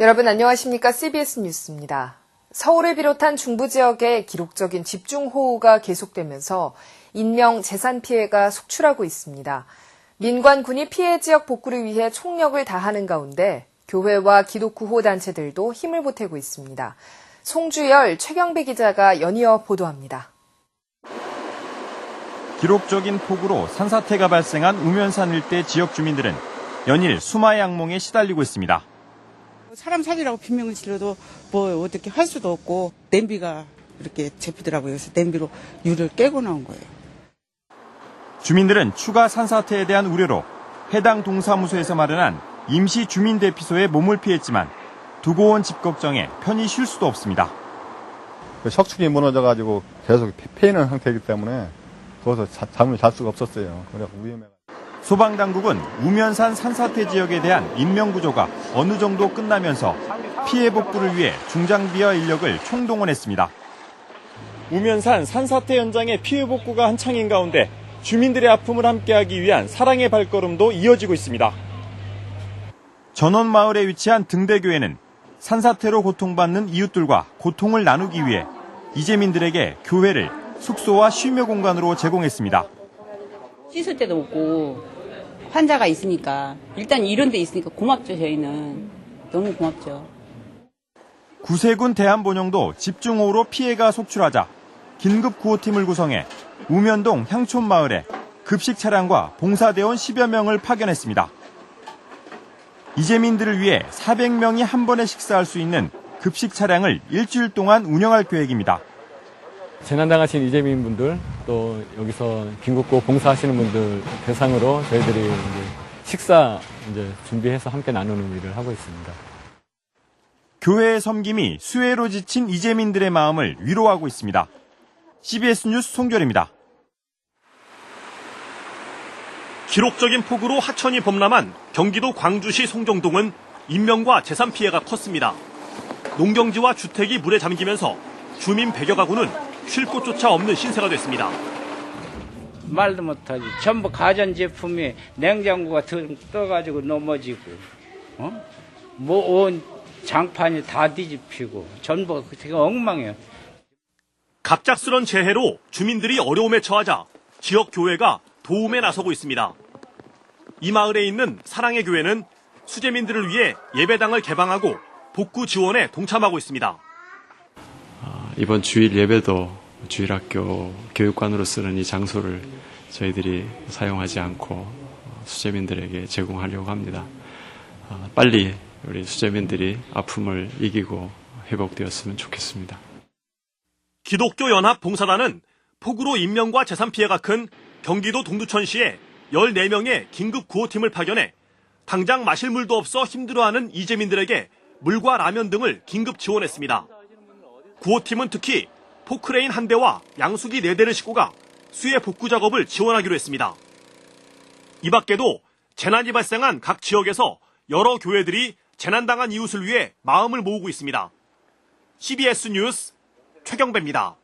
여러분 안녕하십니까? CBS 뉴스입니다. 서울을 비롯한 중부 지역에 기록적인 집중호우가 계속되면서 인명, 재산 피해가 속출하고 있습니다. 민관군이 피해 지역 복구를 위해 총력을 다하는 가운데 교회와 기독구호 단체들도 힘을 보태고 있습니다. 송주열, 최경배 기자가 연이어 보도합니다. 기록적인 폭우로 산사태가 발생한 우면산 일대 지역 주민들은 연일 수마의 악몽에 시달리고 있습니다. 사람 살리라고 비명을 질러도 뭐 어떻게 할 수도 없고 냄비가 이렇게 잡히더라고요. 그래서 냄비로 유를 깨고 나온 거예요. 주민들은 추가 산사태에 대한 우려로 해당 동사무소에서 마련한 임시 주민대피소에 몸을 피했지만 두고 온 집 걱정에 편히 쉴 수도 없습니다. 석축이 무너져가지고 계속 패이는 상태이기 때문에 거기서 잠을 잘 수가 없었어요. 그래서 위험해가지고. 소방당국은 우면산 산사태 지역에 대한 인명구조가 어느 정도 끝나면서 피해 복구를 위해 중장비와 인력을 총동원했습니다. 우면산 산사태 현장의 피해 복구가 한창인 가운데 주민들의 아픔을 함께하기 위한 사랑의 발걸음도 이어지고 있습니다. 전원마을에 위치한 등대교회는 산사태로 고통받는 이웃들과 고통을 나누기 위해 이재민들에게 교회를 숙소와 쉼의 공간으로 제공했습니다. 씻을 데도 없고 환자가 있으니까 일단 이런 데 있으니까 고맙죠. 저희는 너무 고맙죠. 구세군 대한본영도 집중호우로 피해가 속출하자 긴급구호팀을 구성해 우면동 향촌마을에 급식 차량과 봉사대원 10여 명을 파견했습니다. 이재민들을 위해 400명이 한 번에 식사할 수 있는 급식 차량을 일주일 동안 운영할 계획입니다. 재난당하신 이재민분들 또 여기서 긴급구호 봉사하시는 분들 대상으로 저희들이 이제 식사 준비해서 함께 나누는 일을 하고 있습니다. 교회의 섬김이 수해로 지친 이재민들의 마음을 위로하고 있습니다. CBS 뉴스 송결입니다. 기록적인 폭우로 하천이 범람한 경기도 광주시 송정동은 인명과 재산 피해가 컸습니다. 농경지와 주택이 물에 잠기면서 주민 100여 가구는 쉴 곳조차 없는 신세가 됐습니다. 말도 못하지. 전부 가전제품에 냉장고가 떠가지고 넘어지고, 온 장판이 다 뒤집히고, 전부 되게 엉망이에요. 갑작스런 재해로 주민들이 어려움에 처하자 지역 교회가 도움에 나서고 있습니다. 이 마을에 있는 사랑의 교회는 수재민들을 위해 예배당을 개방하고 복구 지원에 동참하고 있습니다. 이번 주일 예배도 주일학교 교육관으로 쓰는 이 장소를 저희들이 사용하지 않고 수재민들에게 제공하려고 합니다. 빨리 우리 수재민들이 아픔을 이기고 회복되었으면 좋겠습니다. 기독교 연합 봉사단은 폭우로 인명과 재산 피해가 큰 경기도 동두천시에 14명의 긴급 구호팀을 파견해 당장 마실 물도 없어 힘들어하는 이재민들에게 물과 라면 등을 긴급 지원했습니다. 구호팀은 특히 포크레인 1대와 양수기 4대를 싣고 가 수해 복구 작업을 지원하기로 했습니다. 이 밖에도 재난이 발생한 각 지역에서 여러 교회들이 재난당한 이웃을 위해 마음을 모으고 있습니다. CBS 뉴스 최경배입니다.